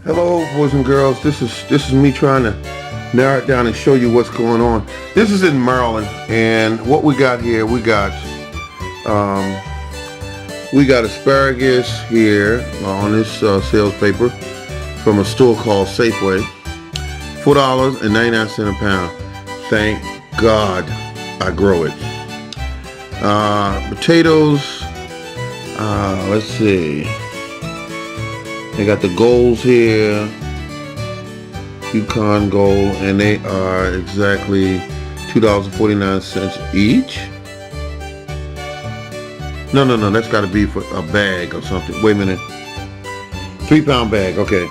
Hello, boys and girls. This is me trying to narrow it down and show you what's going on. This is in Maryland, and what we got here, we got asparagus here on this sales paper from a store called Safeway, $4.99 a pound. Thank God I grow it. Potatoes. Let's see. They got the golds here, Yukon Gold, and they are exactly $2.49 each. No, that's got to be for a bag or something. Wait a minute, 3-pound bag, okay.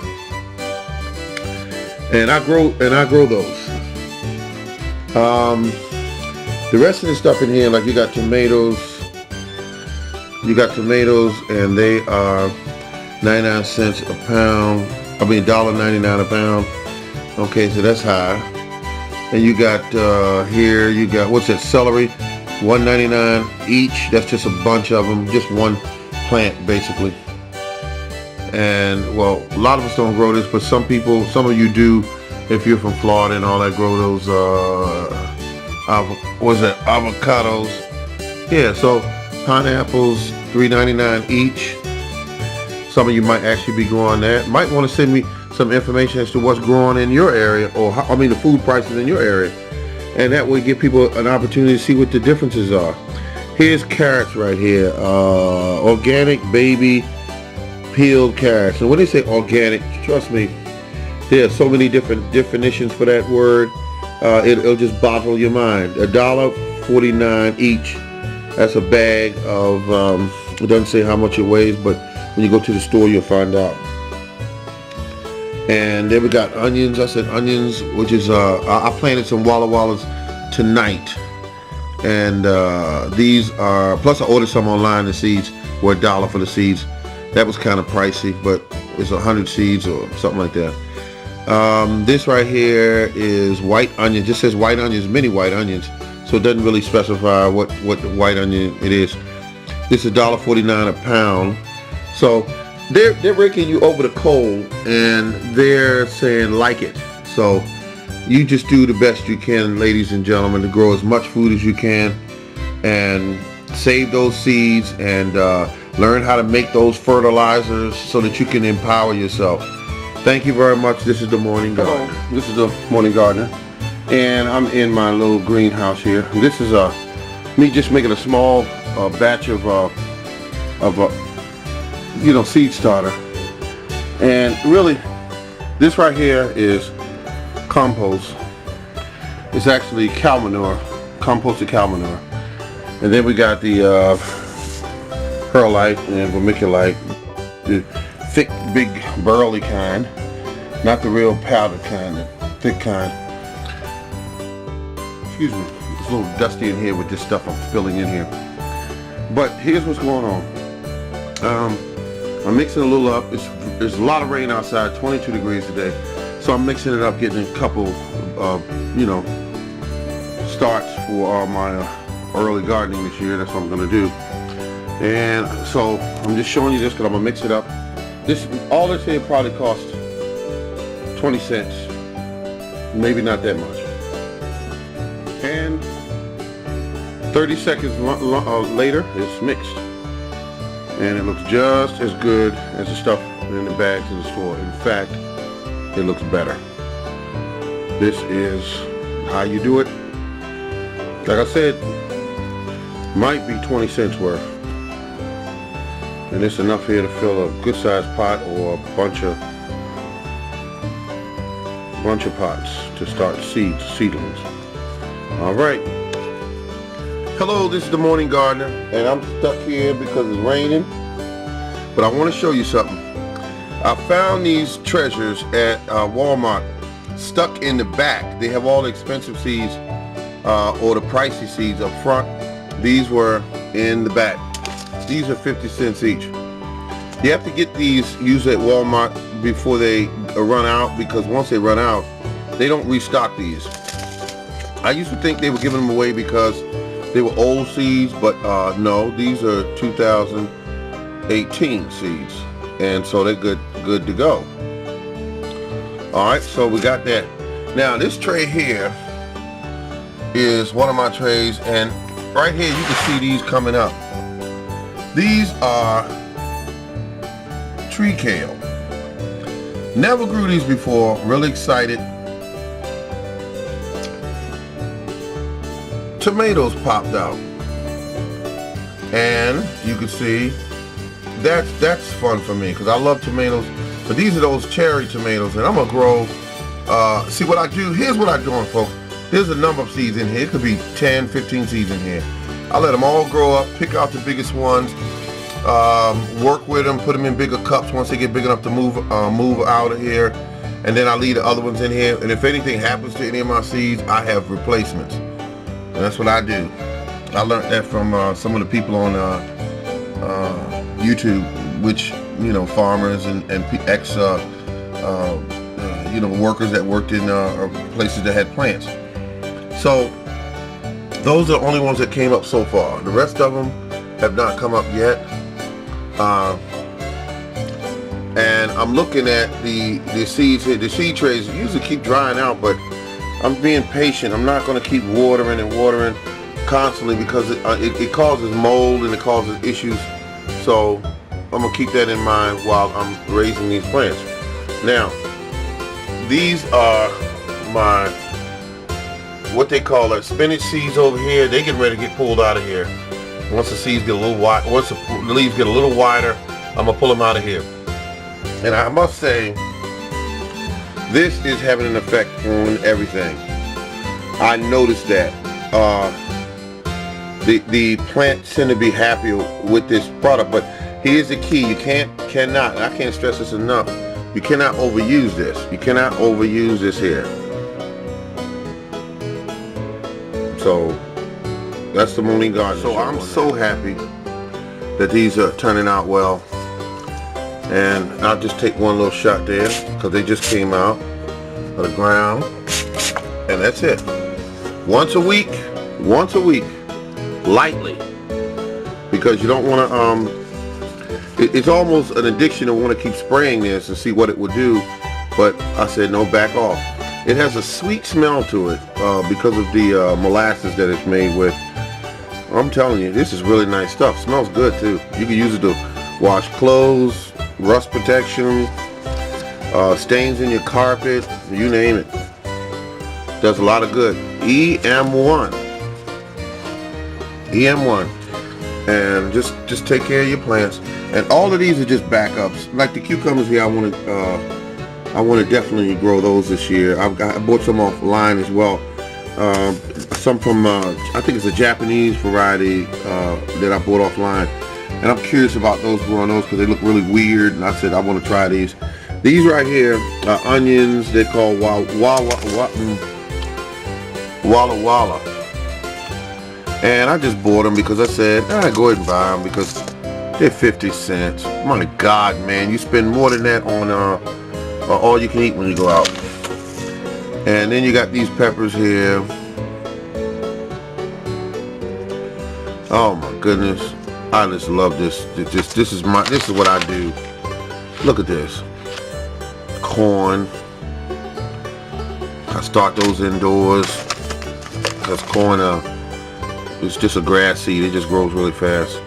And I grow those. The rest of the stuff in here, like you got tomatoes, and they are 99 cents a pound. I mean $1.99 a pound. Okay, so that's high. And you got here, you got, what's that, celery, $1.99 each. That's just a bunch of them, just one plant basically. And well, a lot of us don't grow this, but some of you do. If you're from Florida and all that, grow those avocados. Yeah, so pineapples, $3.99 each. Some of you might actually be growing that. Might want to send me some information as to what's growing in your area, or the food prices in your area, and that way give people an opportunity to see what the differences are. Here's carrots right here, organic baby peeled carrots. And when they say organic, trust me, there are so many different definitions for that word. It'll just boggle your mind. $1.49 each. That's a bag of. It doesn't say how much it weighs, but when you go to the store, you'll find out. And then we got onions. I said onions, which is I planted some Walla Wallas tonight, and these are. Plus, I ordered some online. The seeds were $1 for the seeds. That was kind of pricey, but it's 100 seeds or something like that. This right here is white onion. Just says white onions, mini white onions, so it doesn't really specify what white onion it is. This is $1.49 a pound. So they're raking you over the coal, and they're saying like it. So you just do the best you can, ladies and gentlemen, to grow as much food as you can, and save those seeds, and learn how to make those fertilizers so that you can empower yourself. Thank you very much. This is the Morning Gardener. Hello. This is the Morning Gardener, and I'm in my little greenhouse here. This is me just making a small batch of seed starter. And really, this right here is compost. It's actually cow manure, composted cow manure. And then we got the perlite and vermiculite, the thick, big, burly kind, not the real powdered kind, the thick kind. Excuse me, it's a little dusty in here with this stuff I'm filling in here. But here's what's going on. I'm mixing a little up. There's a lot of rain outside, 22 degrees today. So I'm mixing it up, getting a couple, starts for my early gardening this year. That's what I'm gonna do. And so I'm just showing you this because I'm gonna mix it up. All this here probably costs 20 cents, maybe not that much. And 30 seconds later, it's mixed. And it looks just as good as the stuff in the bags in the store. In fact, it looks better. This is how you do it. Like I said, might be 20 cents worth. And it's enough here to fill a good sized pot or a bunch of pots to start seedlings. All right. Hello, this is the Morning Gardener, and I'm stuck here because it's raining, but I want to show you something. I found these treasures at Walmart, stuck in the back. They have all the expensive seeds or the pricey seeds up front. These were in the back. These are 50 cents each. You have to get these used at Walmart before they run out, because once they run out, they don't restock these. I used to think they were giving them away because they were old seeds, but no, these are 2018 seeds, and so they're good to go. All right, so we got that. Now this tray here is one of my trays, and right here you can see these coming up. These are tree kale. Never grew these before, really excited. Tomatoes popped out. And you can see that's fun for me because I love tomatoes. But these are those cherry tomatoes, and I'm gonna grow. See what I do? Here's what I'm doing, folks. There's a number of seeds in here. It could be 10, 15 seeds in here. I let them all grow up, pick out the biggest ones, work with them, put them in bigger cups once they get big enough to move out of here, and then I leave the other ones in here. And if anything happens to any of my seeds, I have replacements. And that's what I do. I learned that from some of the people on YouTube, which, you know, farmers and ex you know, workers that worked in places that had plants. So those are the only ones that came up so far. The rest of them have not come up yet. And I'm looking at the seeds here. The seed trays usually keep drying out, but I'm being patient. I'm not going to keep watering and watering constantly because it causes mold and it causes issues. So I'm going to keep that in mind while I'm raising these plants. Now, these are my, what they call spinach seeds over here. They getting ready to get pulled out of here. Once the seeds get a little wide, once the leaves get a little wider, I'm gonna pull them out of here. And I must say, this is having an effect on everything. I noticed that the plants tend to be happier with this product. But here's the key: you cannot. I can't stress this enough. You cannot overuse this. You cannot overuse this here. So that's the morning garden. So I'm so happy that these are turning out well. And I'll just take one little shot there because they just came out of the ground. And that's it. Once a week, lightly. Because you don't want to, it's almost an addiction to want to keep spraying this and see what it would do. But I said, no, back off. It has a sweet smell to it because of the molasses that it's made with. I'm telling you, this is really nice stuff. Smells good too. You can use it to wash clothes, rust protection, stains in your carpet, you name it. Does a lot of good. EM1. And just take care of your plants. And all of these are just backups. Like the cucumbers here, I want to definitely grow those this year. I bought some offline as well. Some from I think it's a Japanese variety that I bought offline, and I'm curious about those growing those because they look really weird. And I said I want to try these. These right here are onions. They're called Walla Walla. And I just bought them because I said, go ahead and buy them because they're 50 cents. My God, man, you spend more than that on all you can eat when you go out. And then you got these peppers here. Oh my goodness, I just love this. This is what I do. Look at this. Corn. I start those indoors because corn it's just a grass seed. It just grows really fast.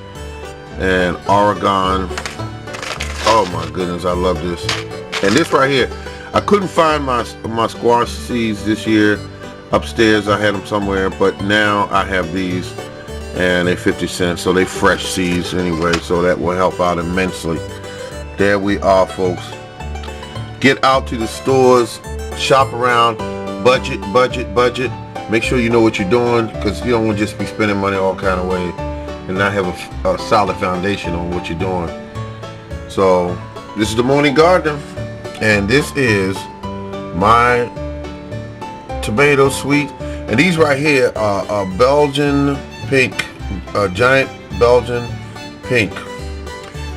And Oregon. Oh my goodness, I love this. And this right here, I couldn't find my squash seeds this year upstairs. I had them somewhere, but now I have these, and they're 50 cents, so they fresh seeds anyway. So that will help out immensely. There we are, folks. Get out to the stores, shop around, budget. Make sure you know what you're doing, because you don't want to just be spending money all kind of ways and not have a solid foundation on what you're doing. So this is the Morning Gardener, and this is my tomato sweet. And these right here are Belgian pink, giant Belgian pink.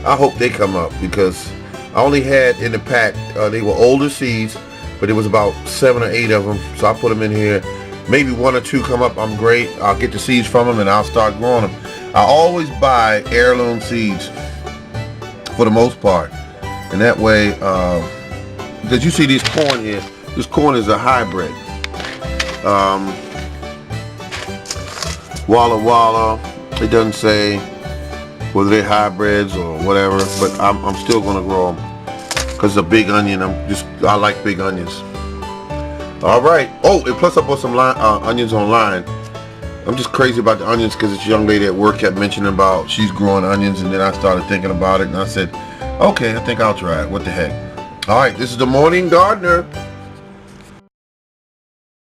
I hope they come up because I only had in the pack, they were older seeds, but there was about 7 or 8 of them. So I put them in here. Maybe 1 or 2 come up, I'm great. I'll get the seeds from them and I'll start growing them. I always buy heirloom seeds for the most part. And that way, Because you see these corn here. This corn is a hybrid. Walla Walla. It doesn't say whether they're hybrids or whatever, but I'm still gonna grow them because it's a big onion. I like big onions. All right. Oh, and plus I bought some onions online. I'm just crazy about the onions because this young lady at work kept mentioning about she's growing onions, and then I started thinking about it, and I said, okay, I think I'll try it. What the heck? All right, this is the Morning Gardener.